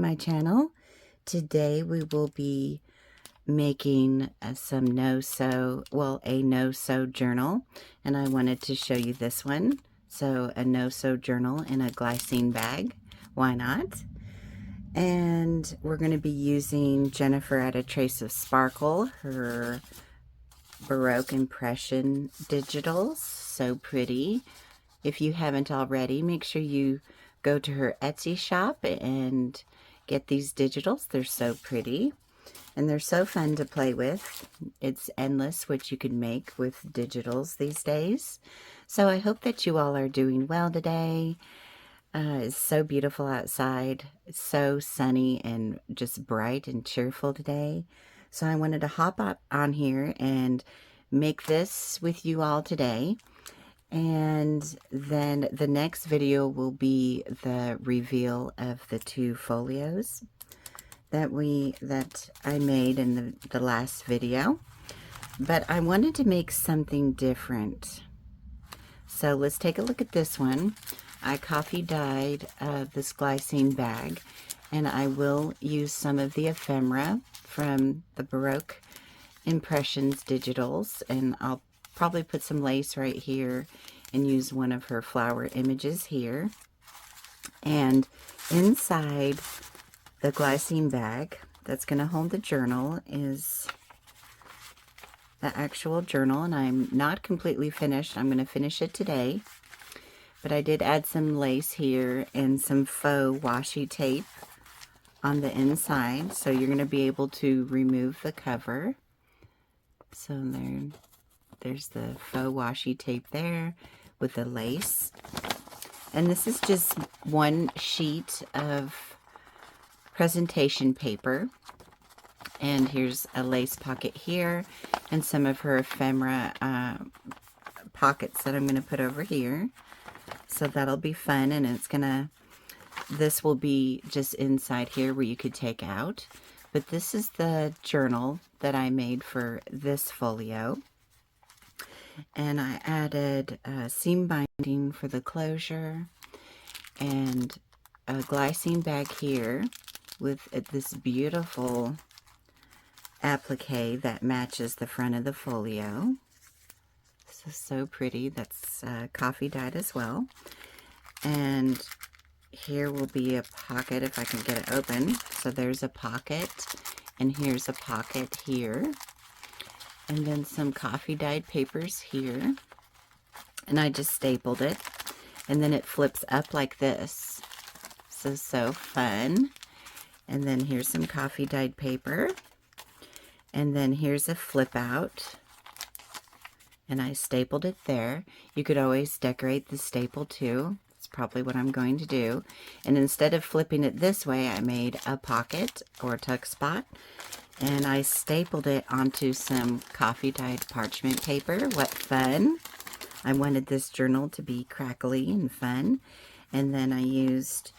my channel. Today we will be making some a no-sew journal, and I wanted to show you this one. So a no-sew journal in a Glassine bag, why not? And we're going to be using Jenifer at A Trace of Sparkle, her Baroque Impression Digitals. So pretty. If you haven't already, make sure you go to her Etsy shop and get these digitals. They're so pretty and they're so fun to play with. It's endless what you can make with digitals these days. So I hope that you all are doing well today. It's so beautiful outside. It's so sunny and just bright and cheerful today. So I wanted to hop up on here and make this with you all today. And then the next video will be the reveal of the 2 folios that I made in the last video. But I wanted to make something different. So let's take a look at this one. I coffee dyed this Glassine bag, and I will use some of the ephemera from the Baroque Impressions digitals, and I'll probably put some lace right here and use one of her flower images here. And inside the Glassine bag that's going to hold the journal is the actual journal, and I'm not completely finished. I'm going to finish it today, but I did add some lace here and some faux washi tape on the inside, so you're going to be able to remove the cover. So there's the faux washi tape there with the lace. And this is just one sheet of presentation paper. And here's a lace pocket here and some of her ephemera pockets that I'm going to put over here. So that'll be fun, and this will be just inside here where you could take out. But this is the journal that I made for this folio. And I added seam binding for the closure and a Glassine bag here with this beautiful applique that matches the front of the folio. This is so pretty. That's coffee dyed as well. And here will be a pocket if I can get it open. So there's a pocket, and here's a pocket here. And then some coffee dyed papers here. And I just stapled it. And then it flips up like this. So fun. And then here's some coffee dyed paper. And then here's a flip out. And I stapled it there. You could always decorate the staple too. It's probably what I'm going to do. And instead of flipping it this way, I made a pocket or a tuck spot. And I stapled it onto some coffee dyed parchment paper. What fun! I wanted this journal to be crackly and fun. And then I used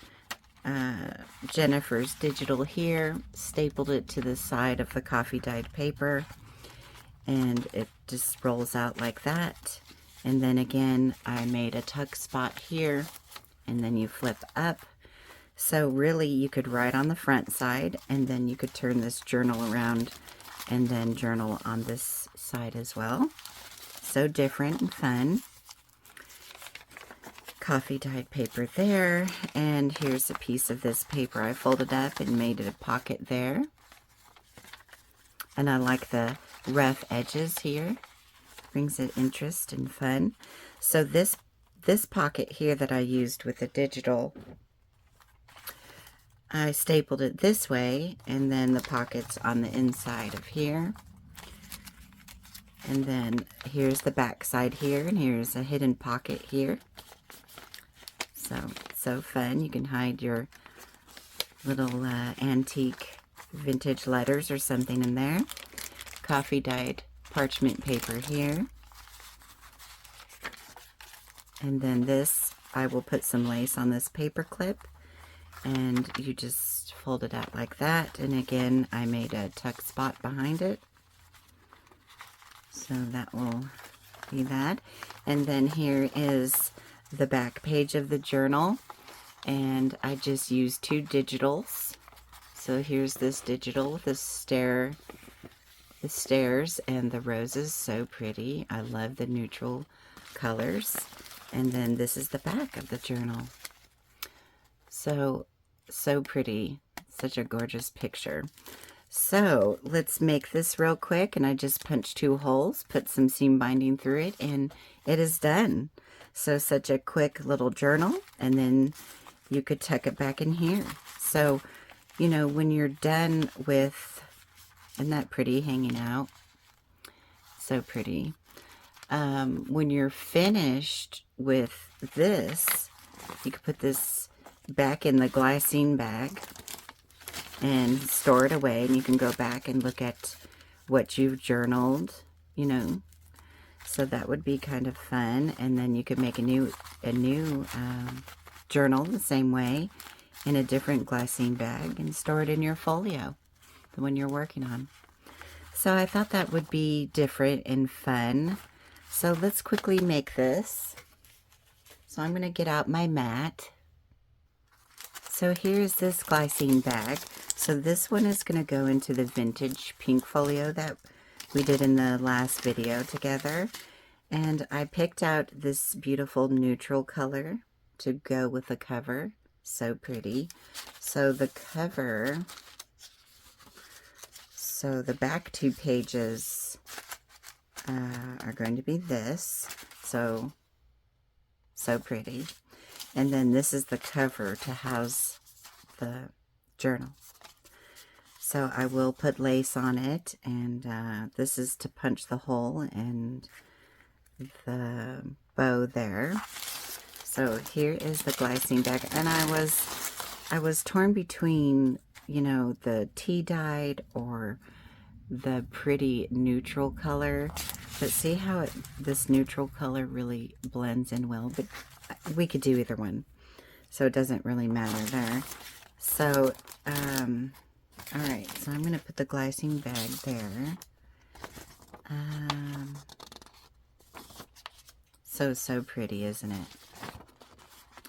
Jenifer's digital here, stapled it to the side of the coffee dyed paper, and it just rolls out like that. And then again, I made a tuck spot here, and then you flip up. So really, you could write on the front side, and then you could turn this journal around and then journal on this side as well. So different and fun. Coffee dyed paper there, and here's a piece of this paper I folded up and made it a pocket there. And I like the rough edges here. Brings it interest and fun. So this pocket here that I used with the digital, I stapled it this way, and then the pockets on the inside of here. And then here's the back side here, and here's a hidden pocket here. So fun. You can hide your little antique vintage letters or something in there. Coffee dyed parchment paper here. And then this, I will put some lace on this paper clip, and you just fold it out like that. And again, I made a tuck spot behind it. So that will be that. And then here is the back page of the journal, and I just used 2 digitals So here's this digital, the stairs and the roses, so pretty. I love the neutral colors. And then this is the back of the journal. So pretty. Such a gorgeous picture. So let's make this real quick, and I just punched 2 holes, put some seam binding through it, and it is done. So such a quick little journal, and then you could tuck it back in here. So, you know, when you're done with, isn't that pretty hanging out? So pretty. When you're finished with this, you could put this back in the Glassine bag and store it away, and you can go back and look at what you've journaled, you know. So that would be kind of fun. And then you could make a new journal the same way in a different Glassine bag and store it in your folio, the one you're working on. So I thought that would be different and fun. So let's quickly make this. So I'm going to get out my mat. So here's this Glassine bag. So this one is going to go into the vintage pink folio that we did in the last video together. And I picked out this beautiful neutral color to go with the cover. So pretty. So the cover, so the back 2 pages are going to be this. So pretty. And then this is the cover to house the journal. So I will put lace on it, and this is to punch the hole and the bow there. So here is the Glassine bag, and I was torn between, you know, the tea-dyed or the pretty neutral color. But see how this neutral color really blends in well, but we could do either one, so it doesn't really matter there. So all right, so I'm going to put the Glassine bag there. So pretty, isn't it?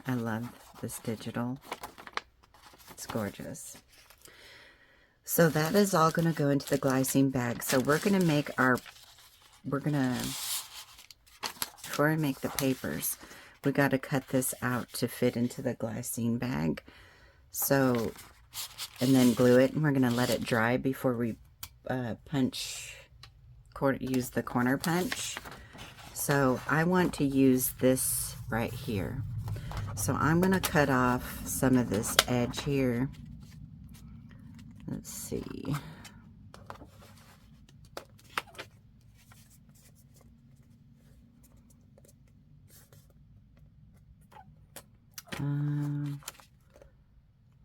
I love this digital. It's gorgeous. So that is all going to go into the Glassine bag. So we're going to make our, before I make the papers, we got to cut this out to fit into the Glassine bag. So, and then glue it, and we're going to let it dry before we use the corner punch. So I want to use this right here. So I'm going to cut off some of this edge here. Let's see.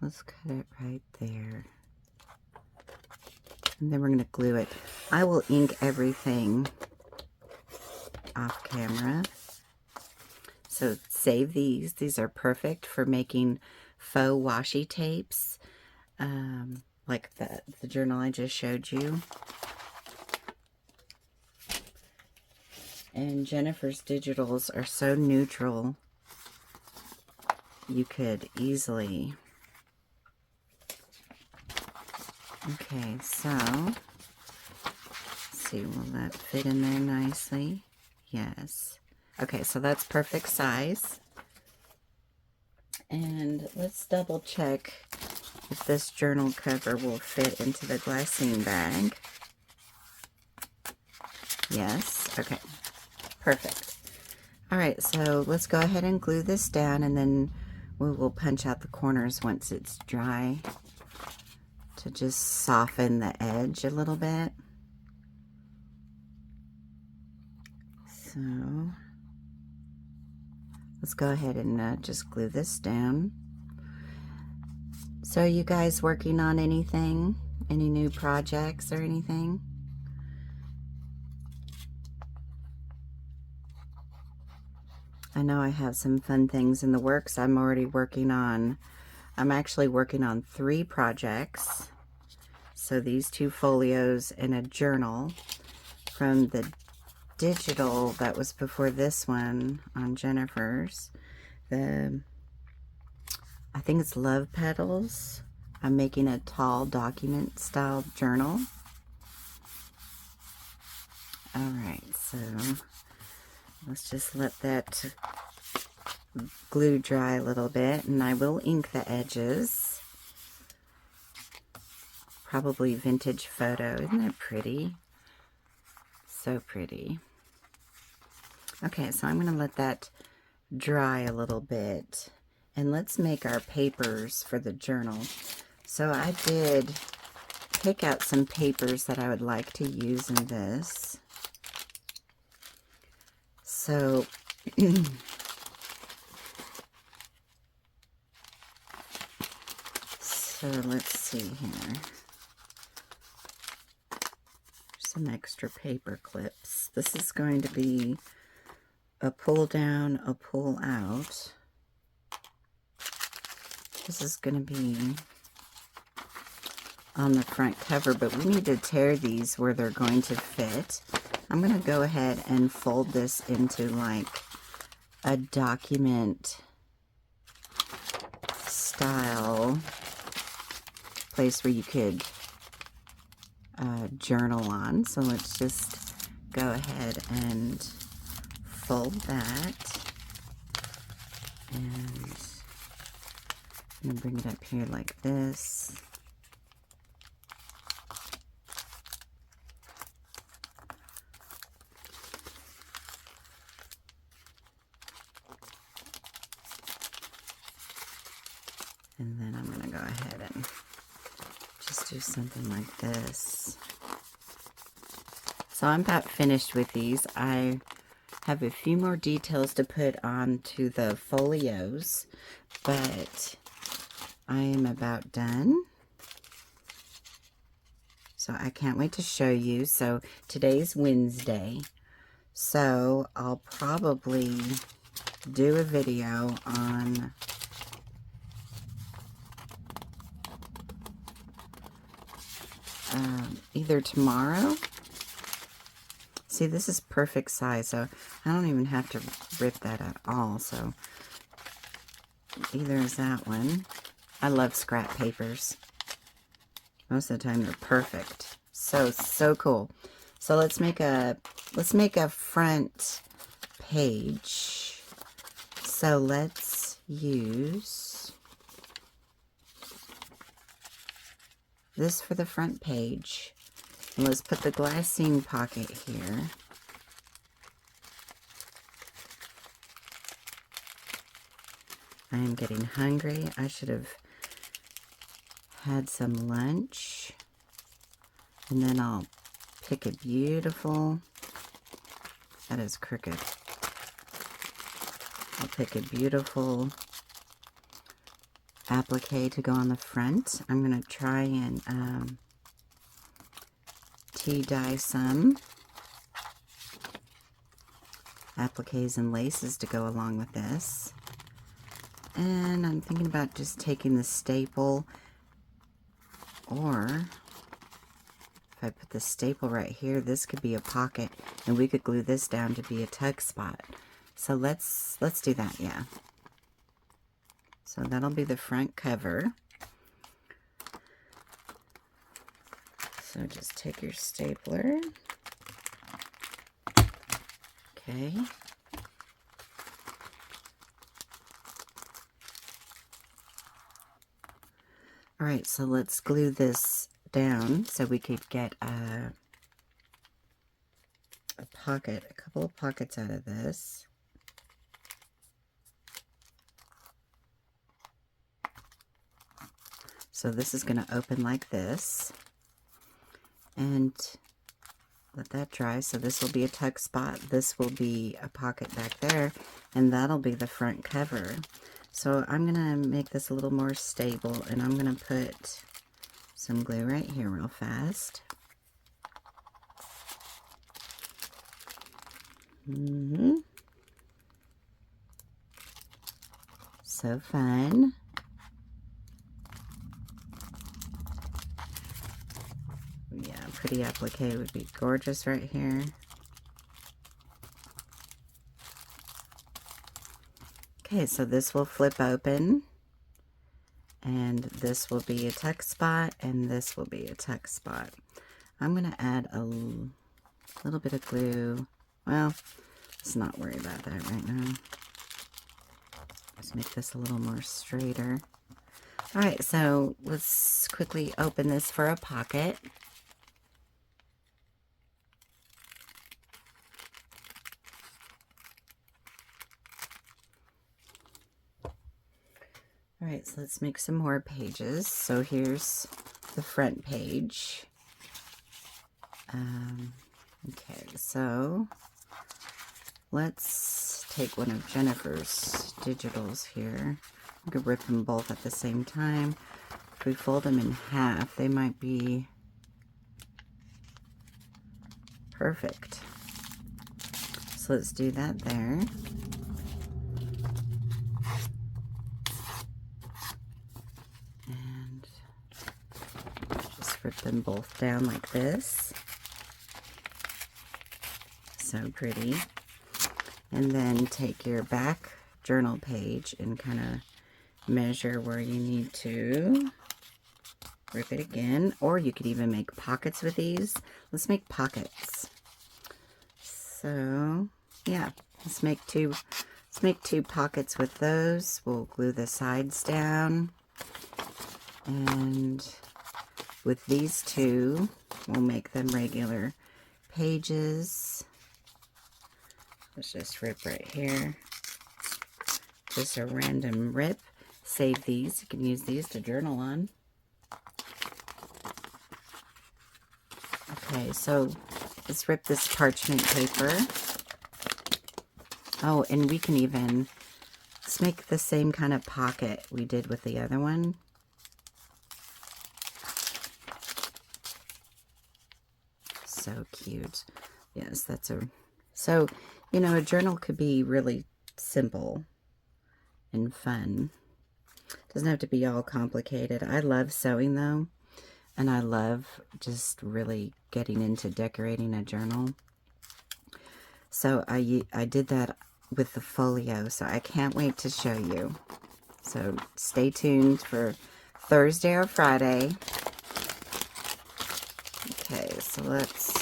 Let's cut it right there. And then we're going to glue it. I will ink everything off camera. So save these. These are perfect for making faux washi tapes. Like the journal I just showed you. And Jenifer's Digitals are so neutral. You could easily... Okay, so, let's see, will that fit in there nicely? Yes. Okay, so that's perfect size. And let's double check if this journal cover will fit into the Glassine bag. Yes, okay, perfect. All right, so let's go ahead and glue this down, and then we will punch out the corners once it's dry to just soften the edge a little bit. So let's go ahead and just glue this down. So are you guys working on anything? Any new projects or anything? I know I have some fun things in the works. I'm actually working on 3 projects. So these 2 folios and a journal from the digital that was before this one on Jenifer's. I think it's Love Petals I'm making a tall document style journal. Alright, so let's just let that glue dry a little bit, and I will ink the edges. Probably vintage photo. Isn't that pretty? So pretty. Okay, so I'm going to let that dry a little bit. And let's make our papers for the journal. So I did pick out some papers that I would like to use in this. So so let's see here. Some extra paper clips. This is going to be a pull down, a pull out. This is going to be on the front cover, but we need to tear these where they're going to fit. I'm going to go ahead and fold this into like a document style place where you could journal on. So let's just go ahead and fold that, and I'm going to bring it up here like this. And then I'm going to go ahead and just do something like this. So I'm about finished with these. I have a few more details to put onto the folios, but I am about done. So I can't wait to show you. So today's Wednesday. So I'll probably do a video on either tomorrow. See, this is perfect size, so I don't even have to rip that at all. So either is that one. I love scrap papers. Most of the time they're perfect. So cool. So let's make a front page. So let's use this for the front page. And let's put the glassine pocket here. I am getting hungry. I should have had some lunch. And then I'll pick a beautiful, that is crooked. I'll pick a beautiful applique to go on the front. I'm going to try and tea dye some appliques and laces to go along with this. And I'm thinking about just taking the staple, or if I put the staple right here, this could be a pocket, and we could glue this down to be a tuck spot. So let's do that, yeah. So that'll be the front cover. So just take your stapler. Okay. All right, so let's glue this down so we could get a pocket, a couple of pockets out of this. So this is going to open like this, and let that dry. So this will be a tuck spot, this will be a pocket back there, and that'll be the front cover. So I'm going to make this a little more stable, and I'm going to put some glue right here real fast. So fun. Yeah, pretty applique would be gorgeous right here. Okay, so this will flip open, And this will be a tuck spot, and this will be a tuck spot. I'm going to add a little bit of glue. Well, let's not worry about that right now. Let's make this a little more straighter. All right, so let's quickly open this for a pocket. All right, so let's make some more pages. So here's the front page. Okay, so let's take one of Jenifer's Digitals here. I could rip them both at the same time. If we fold them in half, they might be perfect. So let's do that there. And just rip them both down like this. So pretty. And then take your back journal page and kind of measure where you need to. Rip it again, or you could even make pockets with these. Let's make pockets. So yeah, let's make two pockets with those. We'll glue the sides down, and with these two, we'll make them regular pages. Let's just rip right here. Just a random rip. Save these. You can use these to journal on. Okay, so let's rip this parchment paper. Oh, and we can even, let's make the same kind of pocket we did with the other one. So cute. Yes, that's a, so, you know, a journal could be really simple and fun. Doesn't have to be all complicated. I love sewing though. And I love just really getting into decorating a journal. So I did that with the folio, so I can't wait to show you. So stay tuned for Thursday or Friday. Okay, so let's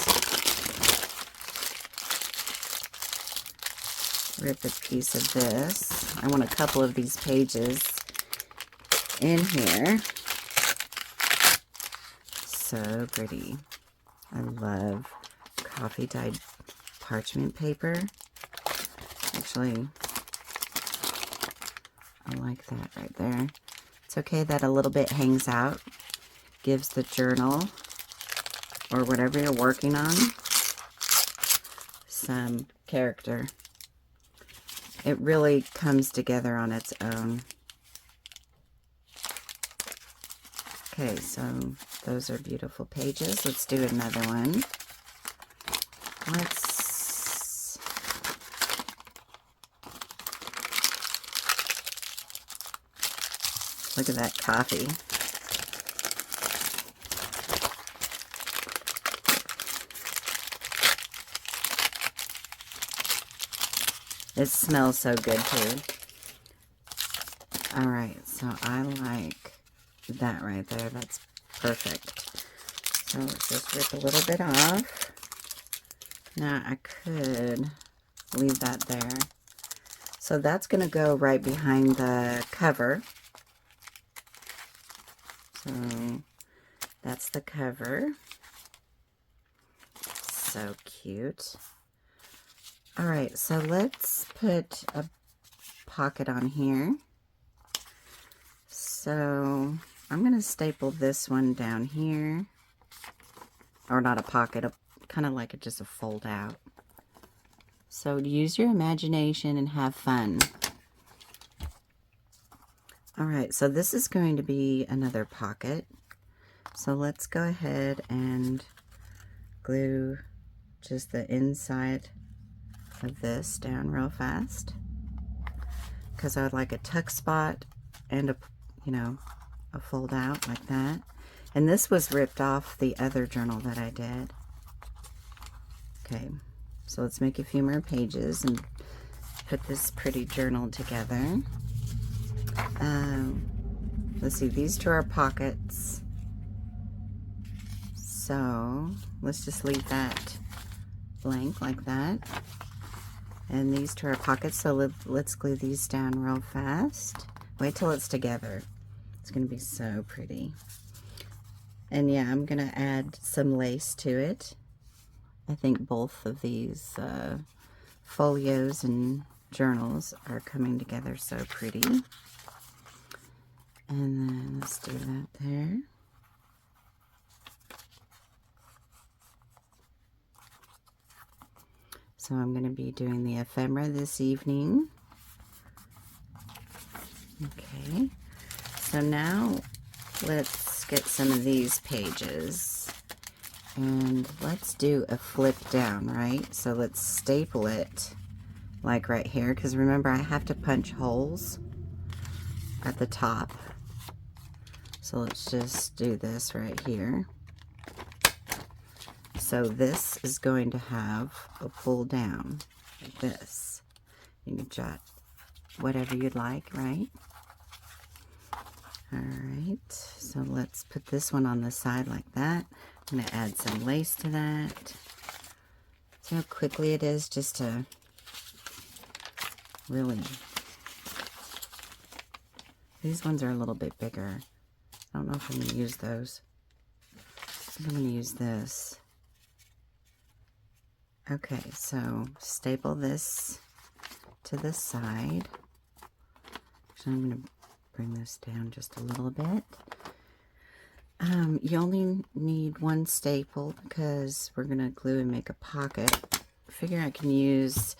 rip a piece of this. I want a couple of these pages in here. So pretty. I love coffee dyed parchment paper. Actually, I like that right there. It's okay that a little bit hangs out. Gives the journal or whatever you're working on some character. It really comes together on its own. Okay, so those are beautiful pages. Let's do another one. Let's look at that coffee. It smells so good too. All right, so I like that right there. That's perfect. So let's just rip a little bit off. Now I could leave that there. So that's going to go right behind the cover. So that's the cover. So cute. All right, so let's put a pocket on here. So I'm going to staple this one down here. Or not a pocket, kind of like just a fold out. So use your imagination and have fun. All right, so this is going to be another pocket. So let's go ahead and glue just the inside of this down real fast. Because I would like a tuck spot and a, you know, a fold out like that. And this was ripped off the other journal that I did. Okay, so let's make a few more pages and put this pretty journal together. let's see, these two are pockets. So let's just leave that blank like that. And these two are pockets, so let's glue these down real fast. Wait till it's together. It's gonna be so pretty. And yeah, I'm gonna add some lace to it. I think both of these folios and journals are coming together so pretty. And then let's do that there. So I'm going to be doing the ephemera this evening. Okay, so now let's get some of these pages and let's do a flip down, right? So let's staple it like right here, because remember I have to punch holes at the top. So let's just do this right here. So this is going to have a pull down like this. You can jot whatever you'd like, right? All right, so let's put this one on the side like that. I'm going to add some lace to that. See how quickly it is just to really... These ones are a little bit bigger. I don't know if I'm going to use those. I'm going to use this. Okay, so staple this to the side. So I'm going to bring this down just a little bit. You only need one staple because we're going to glue and make a pocket. I figure I can use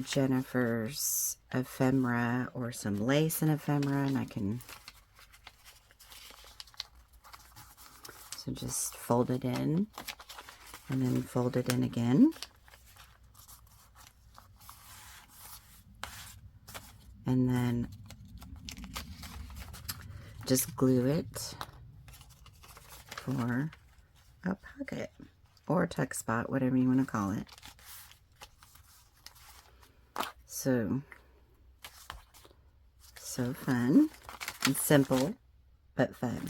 Jenifer's ephemera or some lace and ephemera, and I can... So just fold it in. And then fold it in again. And then just glue it for a pocket or a tuck spot, whatever you want to call it. So fun and simple, but fun.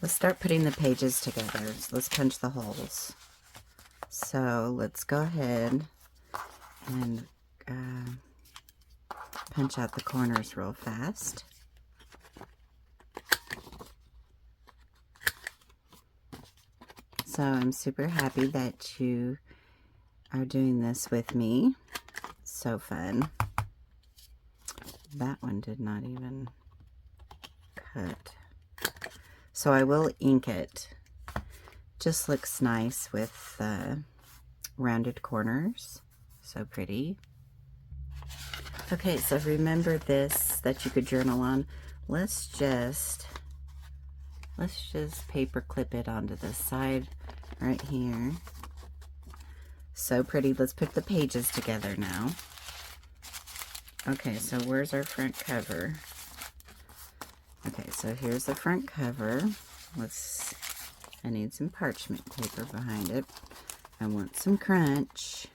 Let's start putting the pages together. So let's punch the holes. So let's go ahead and punch out the corners real fast. So I'm super happy that you are doing this with me. So fun. That one did not even cut. So I will ink it. Just looks nice with rounded corners. So pretty. Okay, so remember this that you could journal on. Let's just paper clip it onto the side right here. So pretty. Let's put the pages together now. Okay, so where's our front cover? Okay, so here's the front cover. I need some parchment paper behind it. I want some crunch.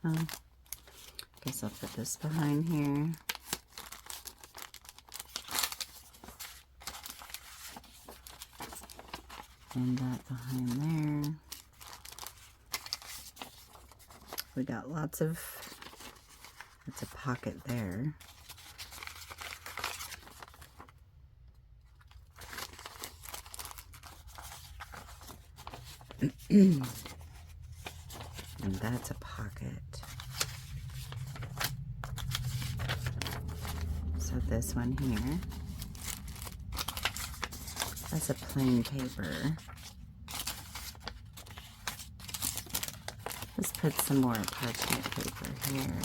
I guess I'll put this behind here. And that behind there. We got lots of, it's a pocket there. And that's a pocket. So this one here, that's a plain paper. Let's put some more parchment paper here.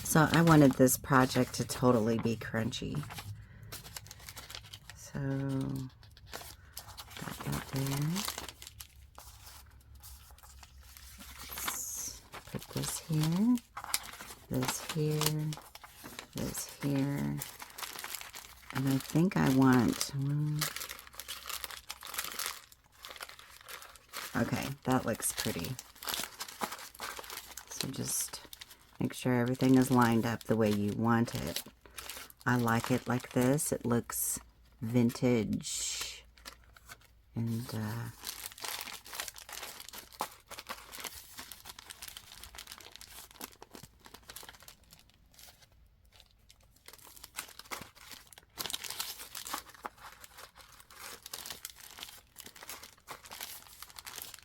So I wanted this project to totally be crunchy. So got that there. Let's put this here, this here, this here. And I think I want Okay, that looks pretty. So just make sure everything is lined up the way you want it. I like it like this. It looks vintage. And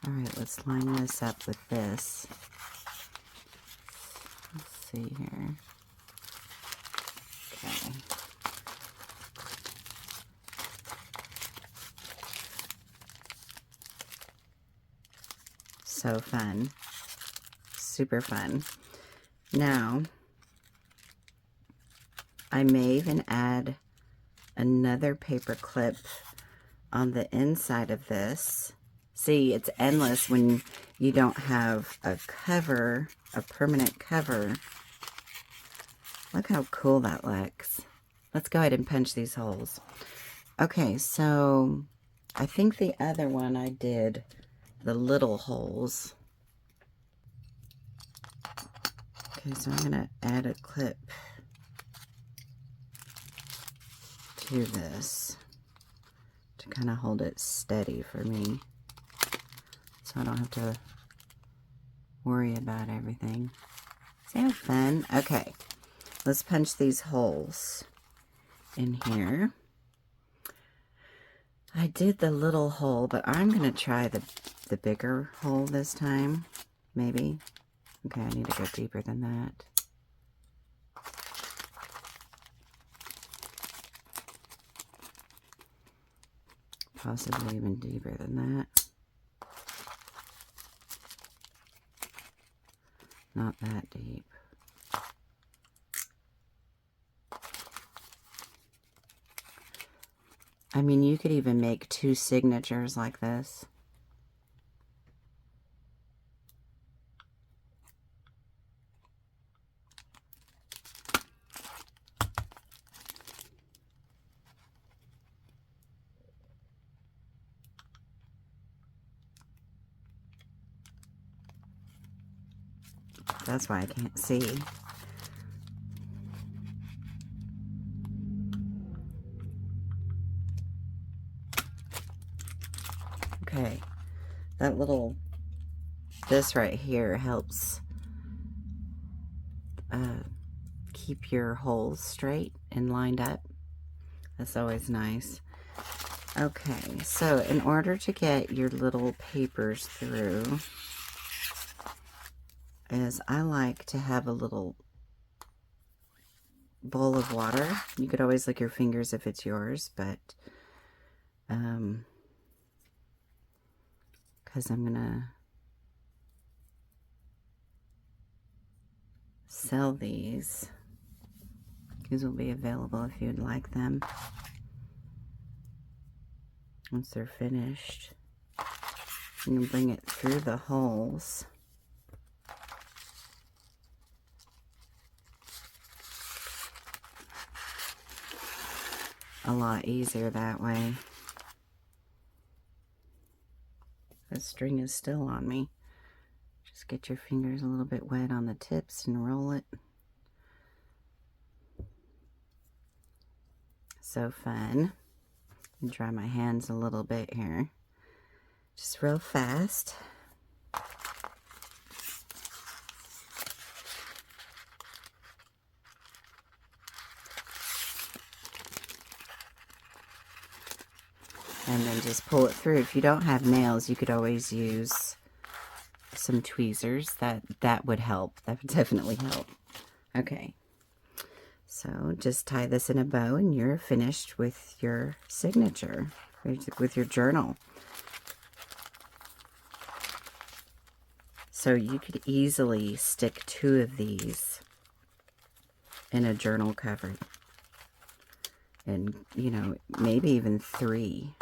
all right, let's line this up with this. Let's see here. Okay. So fun. Super fun. Now, I may even add another paper clip on the inside of this. See, it's endless when you don't have a cover, a permanent cover. Look how cool that looks. Let's go ahead and punch these holes. Okay, so I think the other one I did the little holes. Okay, so I'm gonna add a clip to this to kind of hold it steady for me, so I don't have to worry about everything. See how fun? Okay, let's punch these holes in here. I did the little hole, but I'm gonna try the bigger hole this time, maybe. Okay, I need to go deeper than that. Possibly even deeper than that. Not that deep. I mean, you could even make 2 signatures like this. That's why I can't see. Okay, that little, this right here helps keep your holes straight and lined up. That's always nice. Okay, so in order to get your little papers through, is I like to have a little bowl of water. You could always lick your fingers if it's yours, but because I'm gonna sell these. These will be available if you'd like them once they're finished. You can bring it through the holes. A lot easier that way. The string is still on me. Just get your fingers a little bit wet on the tips and roll it. So fun. And dry my hands a little bit here. Just real fast. And then just pull it through. If you don't have nails, you could always use some tweezers. That would help. That would definitely help. Okay. So just tie this in a bow and you're finished with your signature, with your journal. So you could easily stick 2 of these in a journal cover. And, you know, maybe even 3.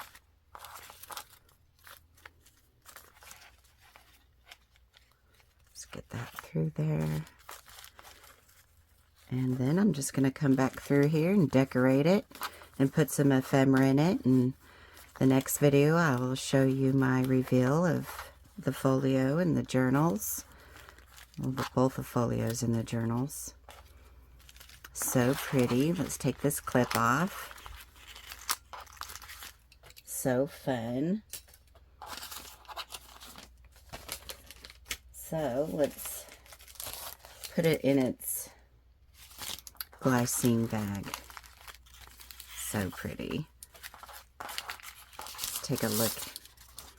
Let's get that through there. And then I'm just going to come back through here and decorate it and put some ephemera in it. And the next video I will show you my reveal of the folio and the journals. Well, both the folios and the journals. So pretty. Let's take this clip off. So fun. So let's put it in its Glassine bag. So pretty. Let's take a look.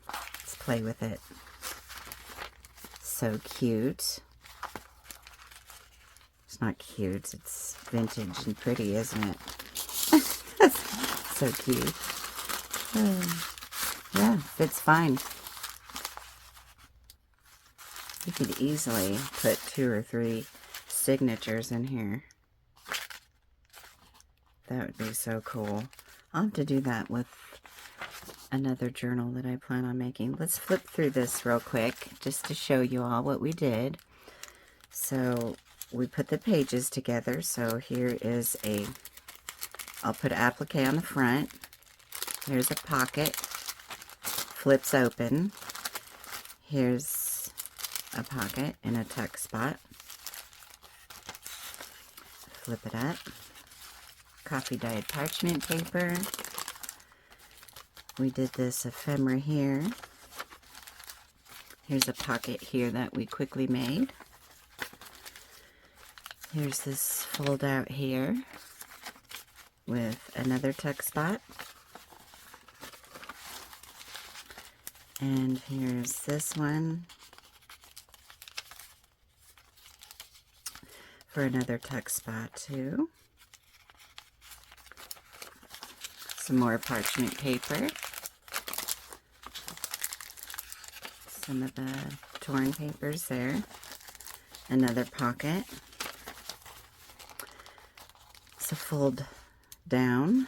Let's play with it. So cute. It's not cute, it's vintage and pretty, isn't it? So cute. Yeah, fits fine. You could easily put 2 or 3 signatures in here. That would be so cool. I'll have to do that with another journal that I plan on making. Let's flip through this real quick just to show you all what we did. So we put the pages together. So here is I'll put applique on the front. Here's a pocket. Flips open. Here's a pocket and a tuck spot. Flip it up. Coffee dyed parchment paper. We did this ephemera here. Here's a pocket here that we quickly made. Here's this fold out here with another tuck spot. And here's this one for another tuck spot too. Some more parchment paper. Some of the torn papers there. Another pocket. So fold down.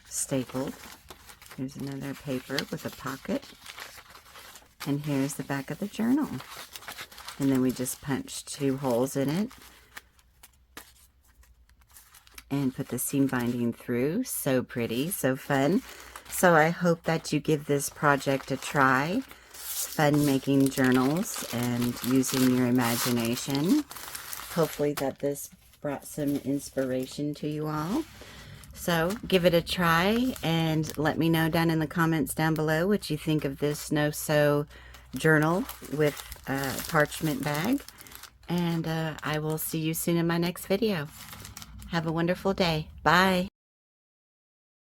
Stapled. Here's another paper with a pocket. And here's the back of the journal. And then we just punched 2 holes in it and put the seam binding through. So pretty, so fun. So I hope that you give this project a try. It's fun making journals and using your imagination. Hopefully that this brought some inspiration to you all. So give it a try and let me know down in the comments down below what you think of this no-sew journal with a parchment bag. And I will see you soon in my next video. Have a wonderful day. Bye.